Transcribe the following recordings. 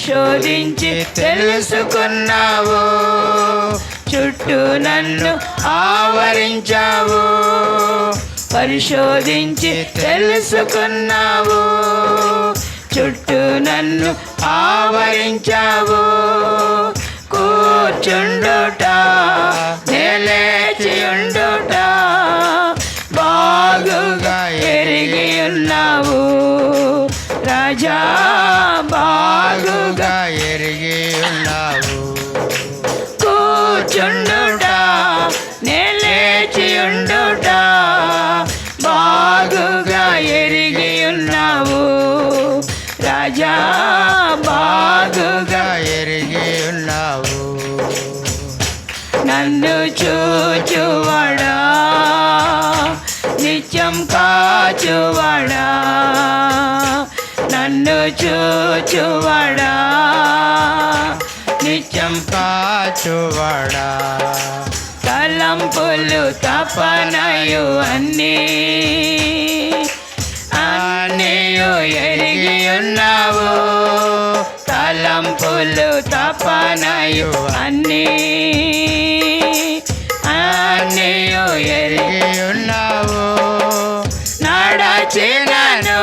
పరిశోధించి తెలుసుకున్నావు, చుట్టూ నన్ను ఆవరించావు. పరిశోధించి తెలుసుకున్నావు, చుట్టూ నన్ను ఆవరించావు. కూర్చుండుట నిలేచియుండుట బాగుగా ఎరిగి ఉన్నావు రాజా, బాగుగా ఎరిగి ఉన్నావు. కూర్చుండుట నిలేచియుండుట బాగుగా ఎరిగి ఉన్నావు రాజా, బాగుగా ఎరిగి ఉన్నావు. నన్ను చూచువాడా, నిత్యం కాచువాడా, నన్ను చూచువాడా, నిత్యం కాచువాడా. తలంపులు తపనయు అన్నీ అన్నీయు ఎరిగి ఉన్నావు. తలంపులు తపనయు అన్నీ అన్నీయు ఎరిగి ఉన్నావు. నడచినను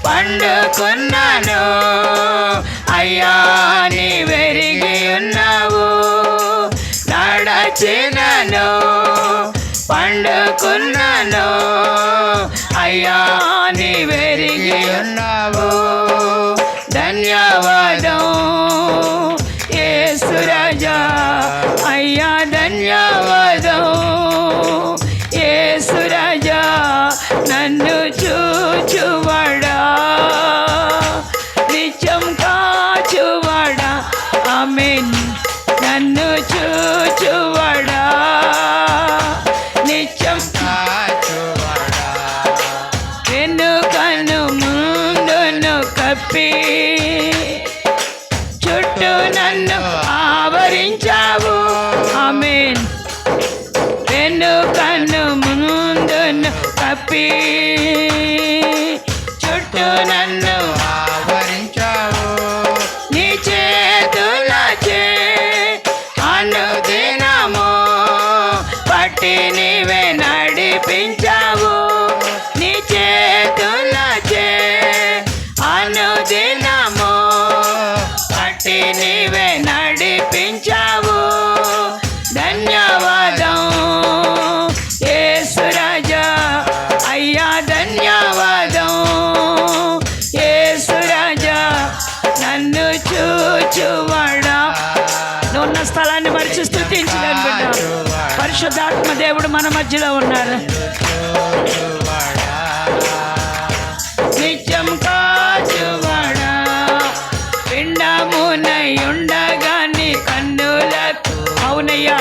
పండుకున్నాను అయ్యా నీవెరిగి ఉన్నావు. నడచినను పండుకున్నాను అయ్యా నీవెరిగి ఉన్నావు. ధన్యవాదం యేసు రాజా, అయ్యా ధన్యవాదం యేసు రాజా. నన్ను చూచువాడా, నిత్యం కాచువాడా, ఆమేన్. నన్ను చూచువాడా, నిత్యం కాచువాడా. వెనుకను ముందును కప్పి చుట్టూ నన్ను ఆవరించావు, ఆమేన్. వెనుకను ముందును కప్పి చుట్టూ నన్ను ఆవరించావు. నీ చేతులచే అనుదినము పట్టి నీవే నడిపించావు. నీ చేతులచే అనుదినము పట్టి నీవే నడిపించావు. ధన్యవాదం యేసు రాజా, అయ్యా ధన్యవాదం యేసు రాజా. నన్ను చూచువాడా. నున్న స్థలాన్ని మరిచి స్తుతించలేను బిడ్డ. పరిశుద్ధాత్మ దేవుడు మన మధ్యలో ఉన్నారు. నిత్యం కాచువాడా, పిండమునై ఉండగా నీ కన్నులకు అవునయ్యా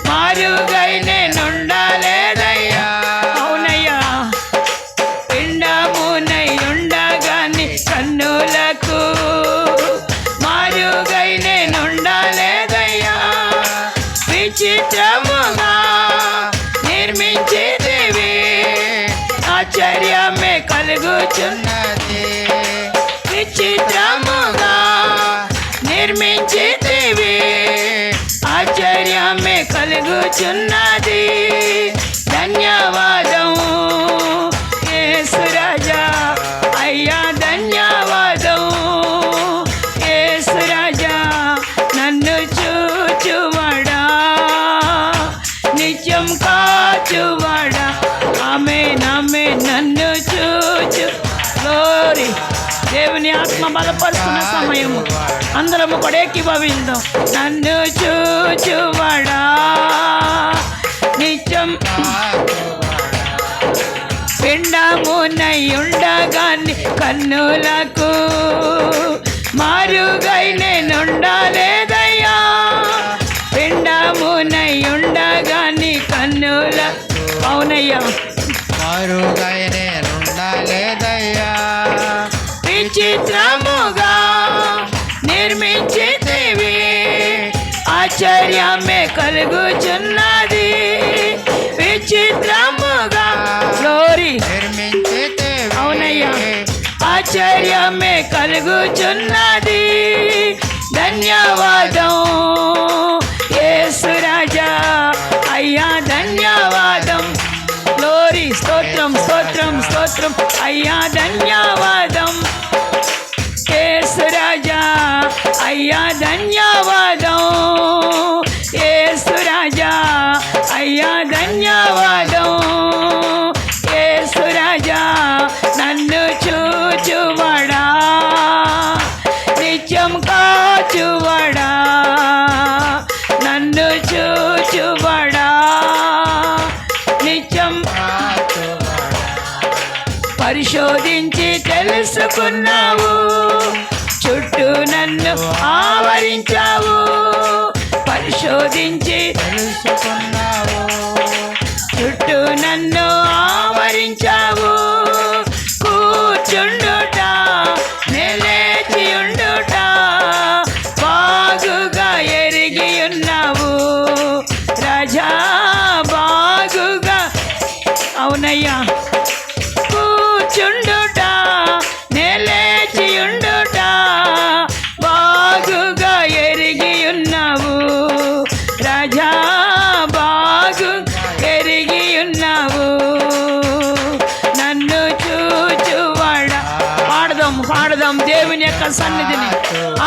మారుగై నేనుండలేదయ్యా. అవునయ్యా పిండమునై ఉండగా నీ కన్నులకు మారుగై నేనుండలేదయ్యా. విచిత్రముగా నిర్మించేదేవి ఆశ్చర్యమే కలుగుచున్నది. విచిత్రముగా నిర్మించేదేవి ఆశ్చర్యమే కలుగుచున్నది. ధన్యవాదం యేసు రాజా, అయ్యా ధన్యవాదం యేసు రాజా. నన్ను చూచువాడా, నిత్యం కాచువాడా, ఆమేన్ ఆమేన్. నన్ను చూచు గ్లోరీ. దేవుని ఆత్మ బలపరుస్తున్న సమయము అందరము కూడా ఏకీభవిద్దాం. నన్ను చూచువాడా, నిత్యం పిండమునై ఉండగా నీ కన్నులకు మారుగై నేనుండలేదయ్యా. పిండమునై ఉండగా నీ కన్నుల అవునయ్యా మారుగై నేనుండలేదయ్యా. విచిత్రముగా నిర్మించితివి ఆశ్చర్యమే కలుగుచున్నది. విచిత్రముగా గ్లోరీ నిర్మించితివి అవునయ్యా ఆశ్చర్యమే కలుగుచున్నది. స్తోత్రం అయ్యా ధన్యవాదం యేసు రాజా అయ్యా ధన్యవాదం యేసు రాజా అయ్యా ధన్యవాదం యేసు రాజా నన్ను చూచువడా నిత్యం కాచువడా నన్ను చూచువడా నిత్యం పరిశోధించి తెలుసుకున్నావు చుట్టూ నన్ను ఆవరించావు పరిశోధించి తెలుసుకున్నావు చుట్టూ నన్ను ఆవరించావు కూర్చుండుట నిలేచి ఉండుట బాగుగా ఎరిగి ఉన్నావు రాజా బాగుగా అవునయ్యా కూర్చుండుట నిలేచి ఉండుట బాగుగా ఎరిగి ఉన్నావు రాజా బాగు ఎరిగి ఉన్నావు నన్ను చూచువాడా పాడదాం దేవుని యొక్క సన్నిధిని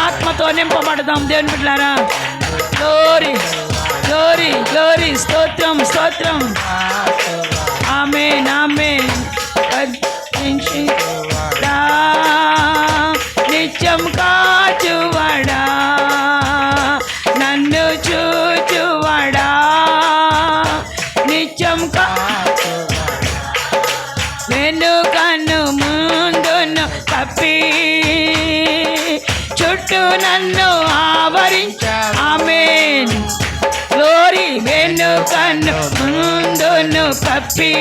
ఆత్మతో నింపబడదాం దేవుని బిడ్డలారా గ్లోరీ గ్లోరీ గ్లోరీ స్తోత్రం స్తోత్రం ఆమేన్ ఆమేన్ నిత్యం కాచువడా నన్ను చూచువడా నిత్యం వెనుకను ముందును కప్పి చుట్టూ నన్ను ఆవరించా ఆమేన్ గ్లోరీ వెనుకను ముందును కప్పి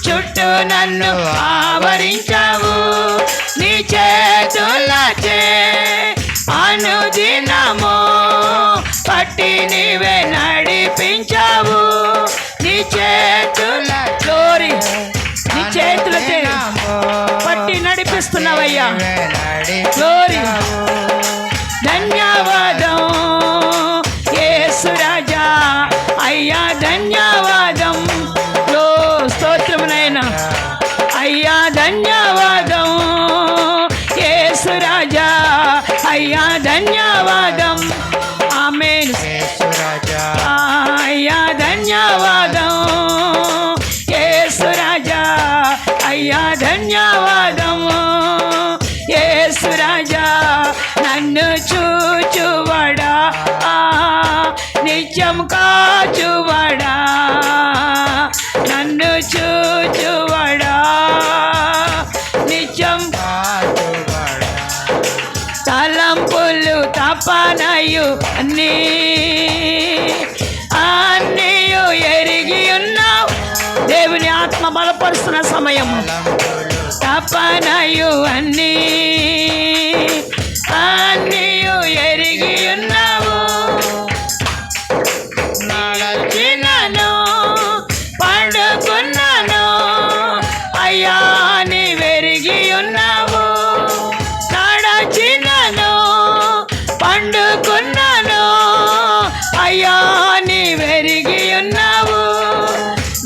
చుట్టూ నన్ను ఆవరించావు నీ చేతులచే అనుదినము పట్టి నీవే నడిపించావు నీ చేతుల గ్లోరీ నీ చేతులచే పట్టి నడిపిస్తున్నావయ్యా గ్లోరీ ధన్యవాదం యేసు రాజా అయ్యా ధన్యవాదం స్తోత్రమునైనా అయ్యా ధన్యవాదం యేసు రాజా అయ్యా ధన్యవాదం ఆమేన్ యేసు రాజా అయ్యా ధన్యవాదం యేసు రాజా అయ్యా ధన్యవాదం యేసు రాజా నన్ను చూచువడా నిత్యం కాచువడా నన్ను చూచువడా నిత్యం తలంపులు తపనయు అన్నీయు ఎరిగి ఉన్నావు దేవుని ఆత్మ బలపరుస్తున్న సమయం తపనయు అన్నీయు ఎరిగి ఉన్నావు నడచినను పండుకున్నాను అయ్యా నీ వెరిగి ఉన్నావు నడచినను పండుకున్నాను అయ్యా నీ వెరిగి ఉన్నావు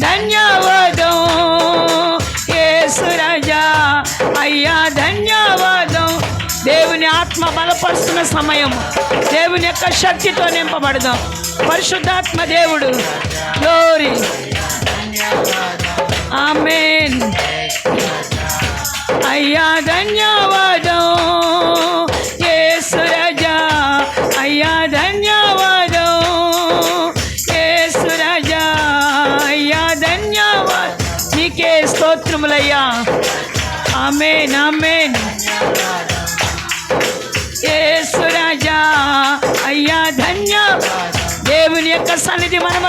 ధన్యవాదం యేసు రాజా అయ్యా ధన్యవాదం దేవుని ఆత్మ బలపరుస్తున్న సమయం దేవుని యొక్క శక్తితో నింపబడదాం పరిశుద్ధాత్మ దేవుడు గ్లోరీ ఆమేన్ అయ్యా ధన్యవాదం యేసు రాజా అయ్యా ధన్యవాదం యేసు రాజా అయ్యా ధన్యవాదం నీకే స్తోత్రములయ్యా ఆమేన్ ఆమేన్ యేసు రాజా అయ్యా ధన్యవాదం దేవుని యొక్క సన్నిధి మన మధ్య